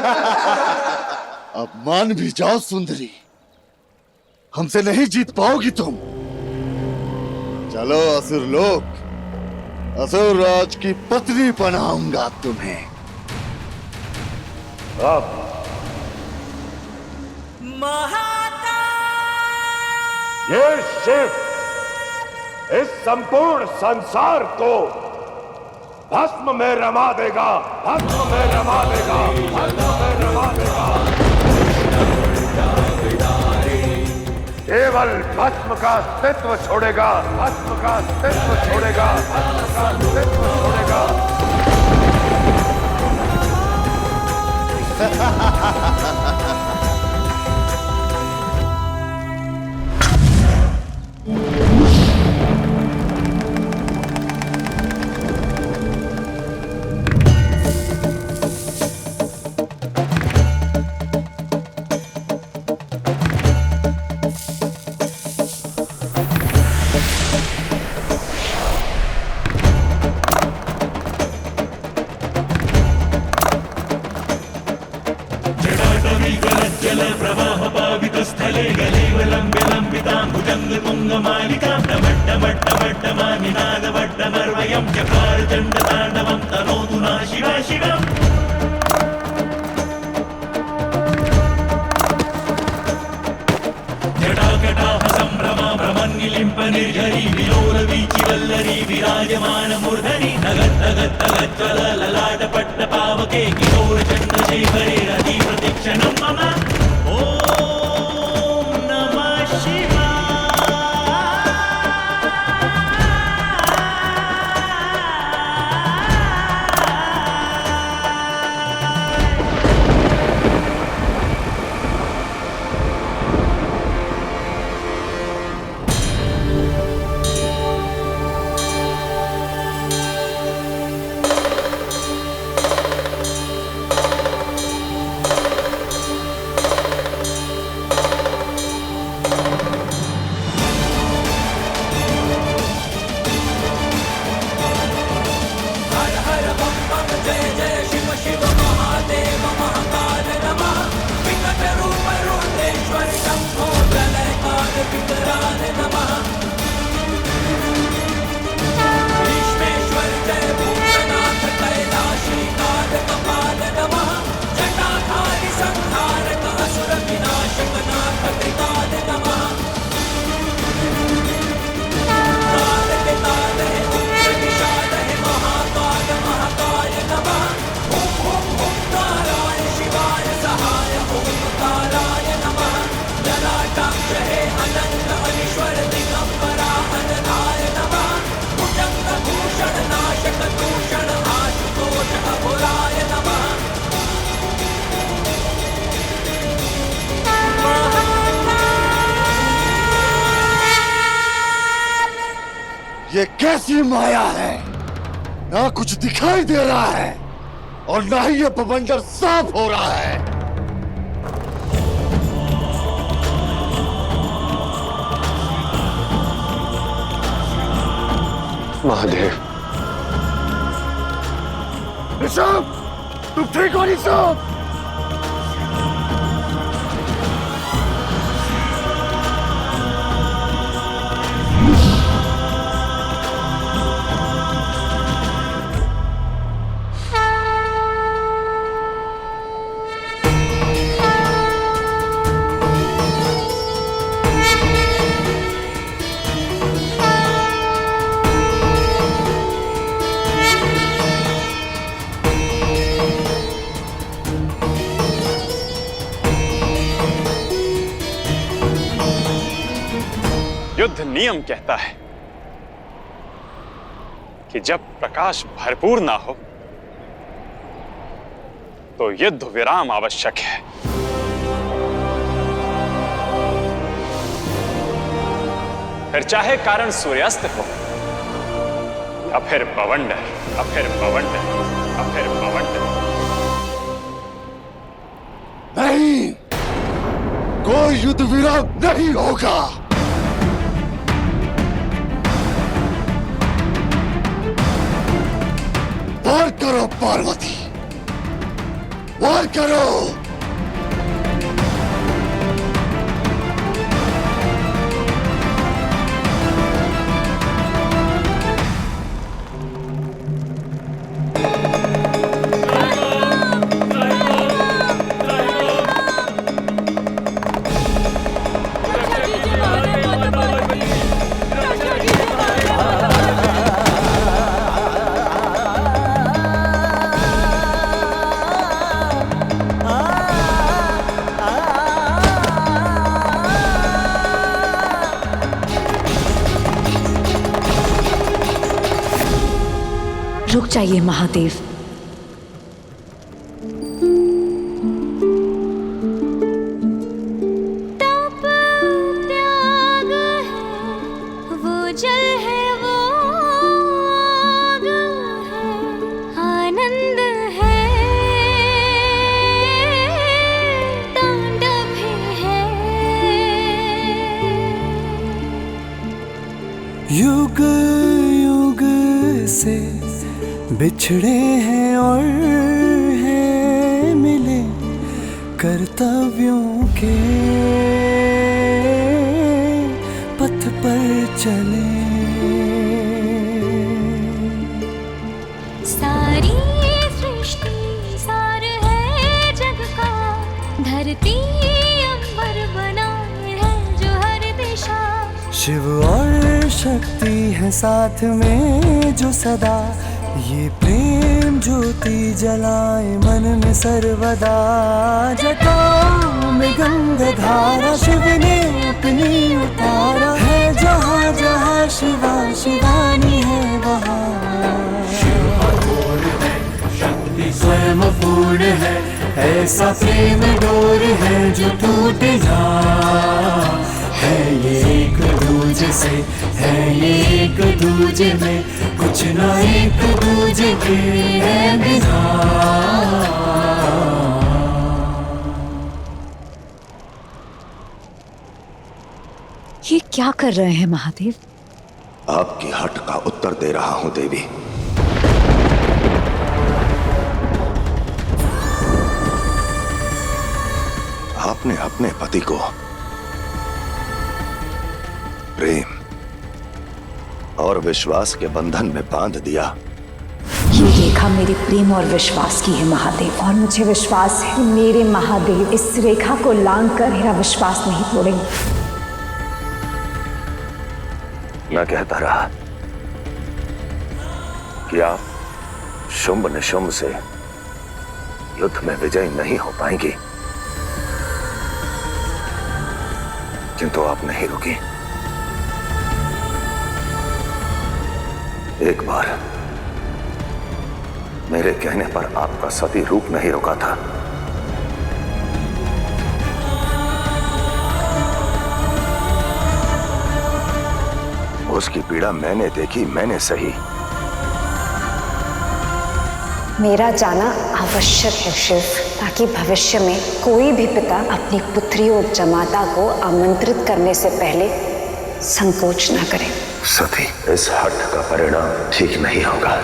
अब मान भी जाओ सुंदरी, हमसे नहीं जीत पाओगी तुम। चलो असुर लोक, असुर राज की पत्नी बनाऊंगा तुम्हें। अब ये शिव इस संपूर्ण संसार को भस्म में रमा देगा, भस्म में रमा देगा, भस्म में रमा देगा। केवल भस्म का अस्तित्व छोड़ेगा, भस्म का अस्तित्व छोड़ेगा, भस्म का अस्तित्व छोड़ेगा। ये कैसी माया है, ना कुछ दिखाई दे रहा है और ना ही ये बवंडर साफ हो रहा है। महादेव, ऋषभ, तुम ठीक हो ऋषभ? युद्ध नियम कहता है कि जब प्रकाश भरपूर ना हो तो युद्ध विराम आवश्यक है। फिर चाहे कारण सूर्यास्त हो या फिर बवंडर, या फिर बवंडर, या फिर बवंडर। नहीं, कोई युद्ध विराम नहीं होगा। वार करो पार्वती, वार करो। रुक जाइए महादेव। तप त्याग है, वो जल है, वो आग है, आनंद है, तांडव भी है। युग युग से बिछड़े हैं और हैं मिले कर्तव्यों के पथ पर चले। सारी सृष्टि सार है जग का, धरती अंबर बनाए है जो हर दिशा। शिव और शक्ति है साथ में जो सदा, ये प्रेम ज्योति जलाए मन में सर्वदा। जटाओं में गंगा धारा शिव ने अपनी उतारा है, जहाँ जहाँ शिवा शिवानी है वहाँ। शक्ति स्वयं पूर्ण है, ऐसा प्रेम डोर है जो टूटे ना। है ये एक दूजे से, है ये एक दूजे में, कुछ ना एक दूजे के है बिना। ये क्या कर रहे हैं महादेव? आपकी हट का उत्तर दे रहा हूं देवी। आपने अपने पति को प्रेम और विश्वास के बंधन में बांध दिया। ये रेखा मेरे प्रेम और विश्वास की है महादेव, और मुझे विश्वास है मेरे महादेव इस रेखा को लांघ कर मेरा विश्वास नहीं तोड़ेंगे। मैं कहता रहा कि आप शुंभ निशुंभ से युद्ध में विजयी नहीं हो पाएंगी, किंतु आप नहीं रुकी। एक बार मेरे कहने पर आपका सती रूप नहीं रुका था। उसकी पीड़ा मैंने देखी, मैंने सही। मेरा जाना आवश्यक है शिव, ताकि भविष्य में कोई भी पिता अपनी पुत्री और जमाता को आमंत्रित करने से पहले संकोच न करे। सती, इस हट का परिणाम ठीक नहीं होगा।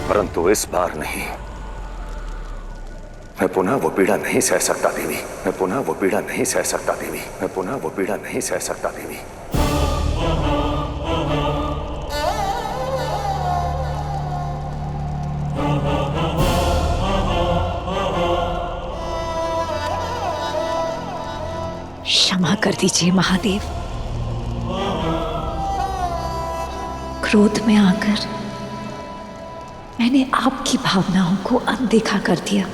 परंतु इस बार नहीं। मैं पुनः वो पीड़ा नहीं सह सकता देवी। मैं पुनः वो पीड़ा नहीं सह सकता देवी। मैं पुनः वो पीड़ा नहीं सह सकता देवी। क्षमा कर दीजिए महादेव। क्रोध में आकर मैंने आपकी भावनाओं को अनदेखा कर दिया।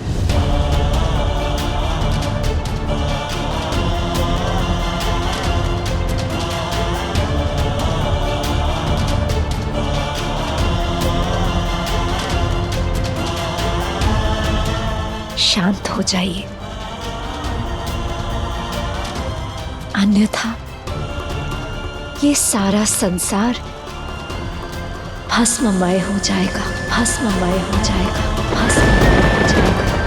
शांत हो जाइए, अन्यथा ये सारा संसार भस्ममय हो जाएगा, भस्ममय हो जाएगा, भस्ममय हो जाएगा।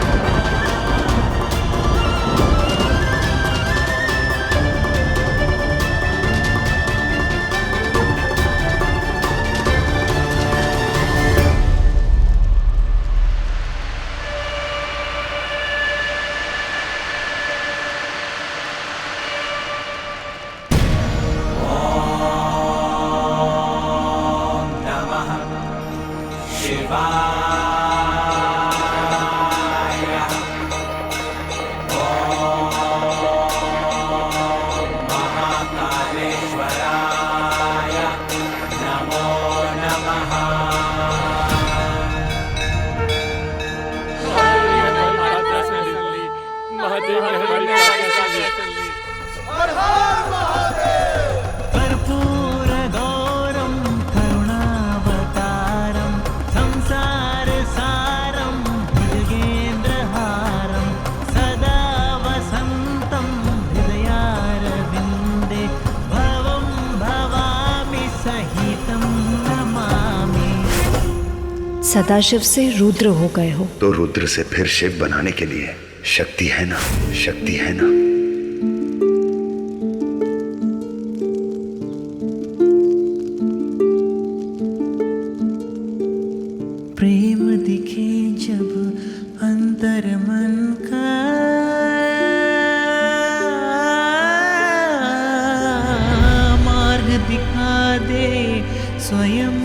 महादेव ने हमारी आज्ञा दी। कर्पूर गौरम करुणावतारम संसार सारम भुजगेन्द्रहारम सदा वसंतम हृदयारविंदे भवम भवामि सहितम नमामि। सदाशिव से रुद्र हो गए हो तो रुद्र से फिर शिव बनाने के लिए शक्ति है ना, शक्ति है ना। प्रेम दिखे जब अंतर मन का मार्ग दिखा दे स्वयं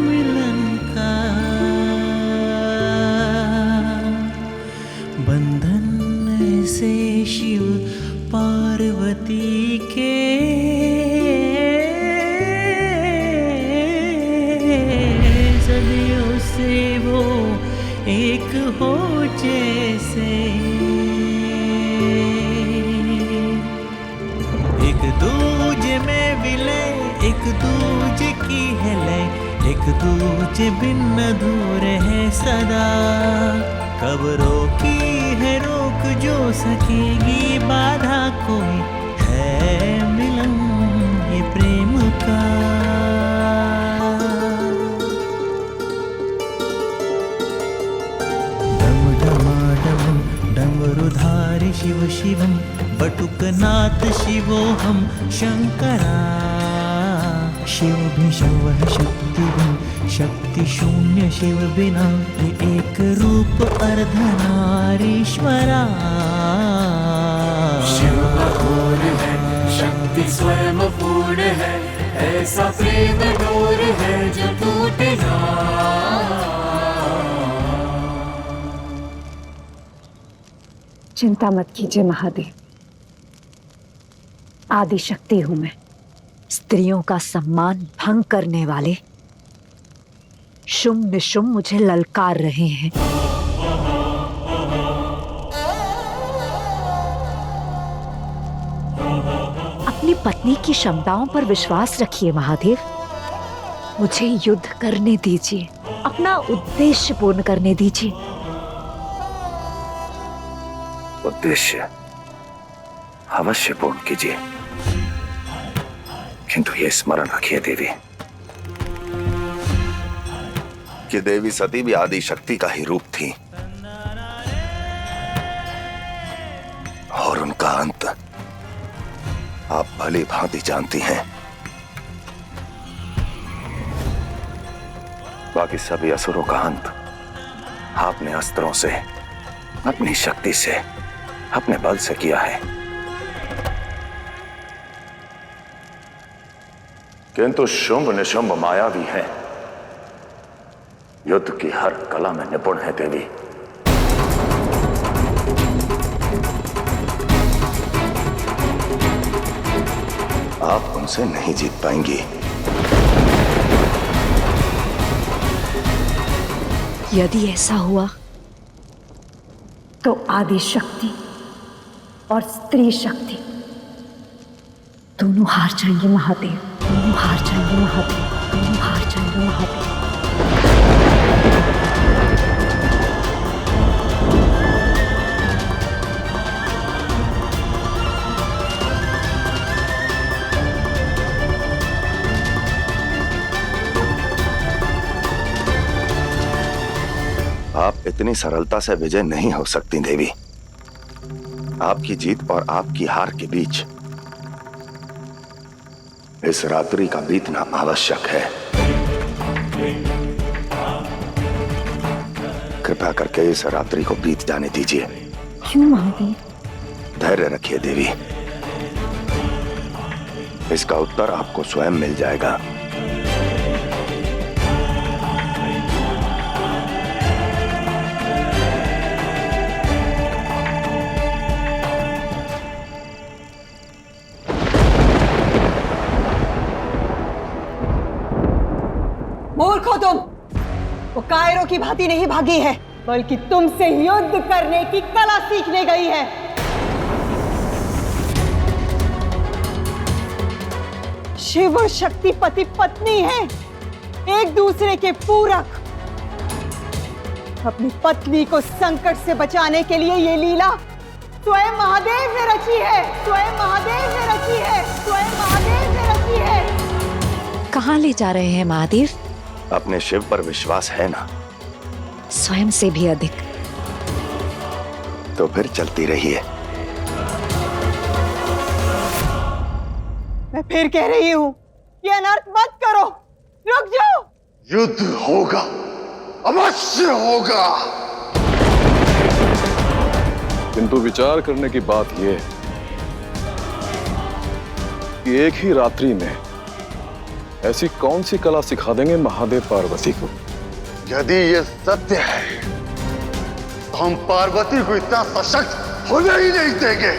मिलन का। बंधन ऐसे शिव पार्वती के सदियों से वो एक हो जैसे। एक दूजे में विलय एक दूजे की है लय एक दूजे बिन अधूरे है सदा। कब रोकी है रोक जो सकेगी बाधा कोई है मिलन ये प्रेम का। डम डमाडम डमरुधारि शिव शिवम बटुकनाथ शिवोहम शंकरा। शिव भी शिव है शक्ति भी शक्ति शून्य शिव बिना ये एक रूप अर्धनारीश्वरा। शिव अघोर है शक्ति स्वयं पूर्ण है ऐसा प्रेम डोर है जो टूटे ना। चिंता मत कीजिए महादेव, आदि शक्ति हूं मैं। स्त्रियों का सम्मान भंग करने वाले शुम निशुम मुझे ललकार रहे हैं। अपनी पत्नी की क्षमताओं पर विश्वास रखिए महादेव। मुझे युद्ध करने दीजिए, अपना उद्देश्य पूर्ण करने दीजिए। उद्देश्य अवश्य पूर्ण कीजिए, किंतु ये स्मरण रखिए देवी कि देवी सती भी आदि शक्ति का ही रूप थी और उनका अंत आप भली भांति जानती हैं। बाकी सभी असुरों का अंत आपने अस्त्रों से, अपनी शक्ति से, अपने बल से किया है। किंतु शुंभ निशुंभ मायावी है, युद्ध की हर कला में निपुण है देवी। आप उनसे नहीं जीत पाएंगी। यदि ऐसा हुआ तो आदि शक्ति और स्त्री शक्ति दोनों हार जाएंगे महादेव, दोनों हार जाएंगे महादेव, दोनों हार जाएंगे महादेव। आप इतनी सरलता से विजय नहीं हो सकती देवी। आपकी जीत और आपकी हार के बीच इस रात्रि का बीतना आवश्यक है। कृपा करके इस रात्रि को बीत जाने दीजिए। क्यों महादेव? धैर्य रखिए देवी, इसका उत्तर आपको स्वयं मिल जाएगा। मूर्ख हो तुम, वो कायरों की भांति नहीं भागी है, बल्कि तुमसे युद्ध करने की कला सीखने गई है। शिव और शक्ति पति पत्नी हैं, एक दूसरे के पूरक। अपनी पत्नी को संकट से बचाने के लिए ये लीला स्वयं महादेव ने रची है, स्वयं महादेव ने रची है, स्वयं महादेव ने रची है। कहाँ ले जा रहे हैं महादेव? अपने शिव पर विश्वास है ना? स्वयं से भी अधिक। तो फिर चलती रहिए। मैं फिर कह रही हूँ, ये अनर्थ मत करो, रुक जाओ। युद्ध होगा, अवश्य होगा। किंतु विचार करने की बात यह है कि एक ही रात्रि में ऐसी कौन सी कला सिखा देंगे महादेव पार्वती को? यदि ये सत्य है तो हम पार्वती को इतना सशक्त होने ही नहीं देंगे।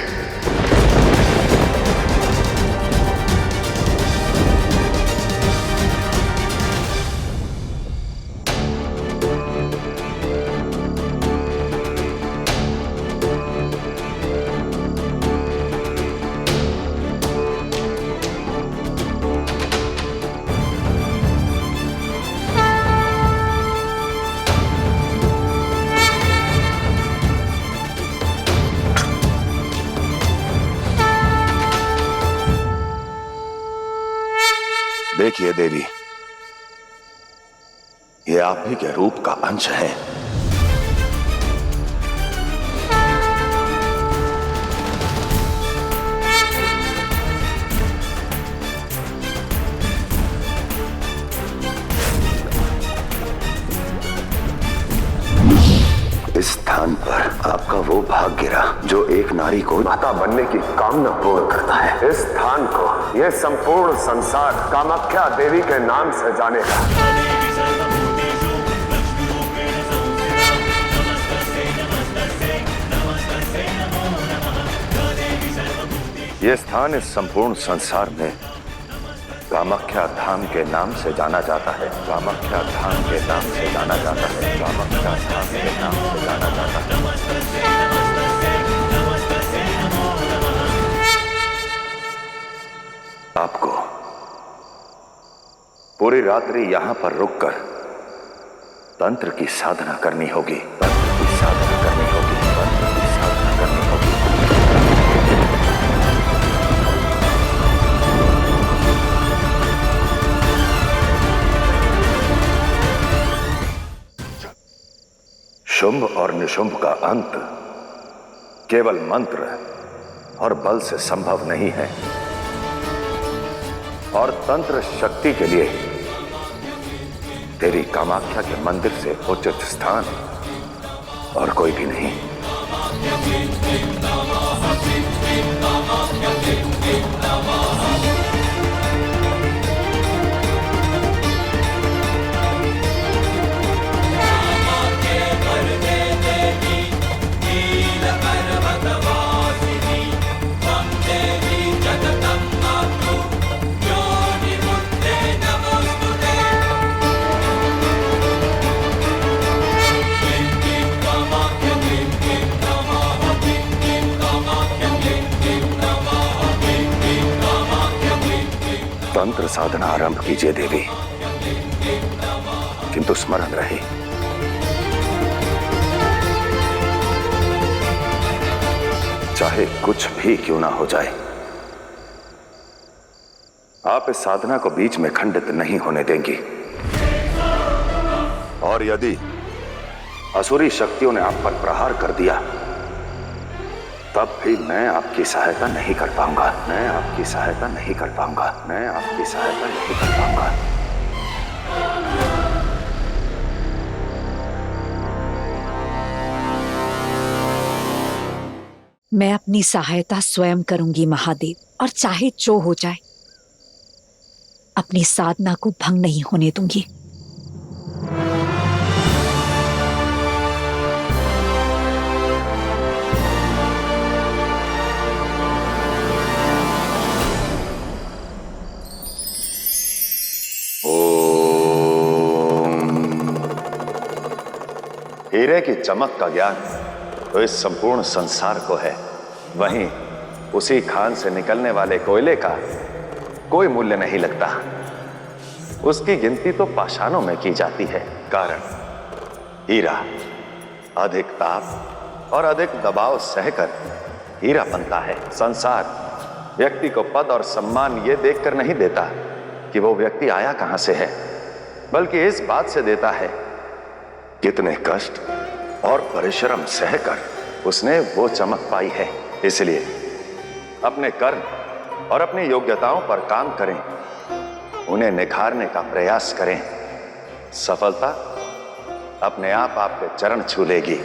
देखिए देवी, ये आप ही के रूप का अंश है। इस स्थान पर आपका वो भाग गिरा जो एक नारी को माता बनने की कामना पूर्ण करता है। इस स्थान को यह संपूर्ण संसार कामाख्या देवी के नाम से जानेगा। यह स्थान इस संपूर्ण संसार में कामाख्या धाम के नाम से जाना जाता है। कामाख्या धाम के नाम से जाना जाता है। कामाख्या धाम के नाम से जाना जाता है। आपको पूरी रात्रि यहां पर रुककर तंत्र की साधना करनी होगी। तंत्र की साधना करनी होगी। तंत्र की साधना करनी होगी। शुंभ और निशुंभ का अंत केवल मंत्र और बल से संभव नहीं है, और तंत्र शक्ति के लिए तेरी कामाख्या के मंदिर से उचित स्थान और कोई भी नहीं। तंत्र साधना आरंभ कीजिए देवी, किंतु स्मरण रहे चाहे कुछ भी क्यों ना हो जाए, आप इस साधना को बीच में खंडित नहीं होने देंगी। और यदि असुरी शक्तियों ने आप पर प्रहार कर दिया तब भी मैं आपकी सहायता नहीं कर पाऊंगा। मैं आपकी सहायता नहीं कर पाऊंगा। मैं आपकी सहायता नहीं कर पाऊंगा। मैं अपनी सहायता स्वयं करूंगी महादेव, और चाहे जो हो जाए अपनी साधना को भंग नहीं होने दूंगी। हीरे की चमक का ज्ञान तो इस संपूर्ण संसार को है, वहीं उसी खान से निकलने वाले कोयले का कोई मूल्य नहीं लगता। उसकी गिनती तो पाषाणों में की जाती है। कारण हीरा अधिक ताप और अधिक दबाव सहकर हीरा बनता है। संसार व्यक्ति को पद और सम्मान ये देखकर नहीं देता कि वो व्यक्ति आया कहां से है, बल्कि इस बात से देता है कितने कष्ट और परिश्रम सहकर उसने वो चमक पाई है। इसलिए अपने कर्म और अपनी योग्यताओं पर काम करें, उन्हें निखारने का प्रयास करें। सफलता अपने आप आपके चरण छू लेगी।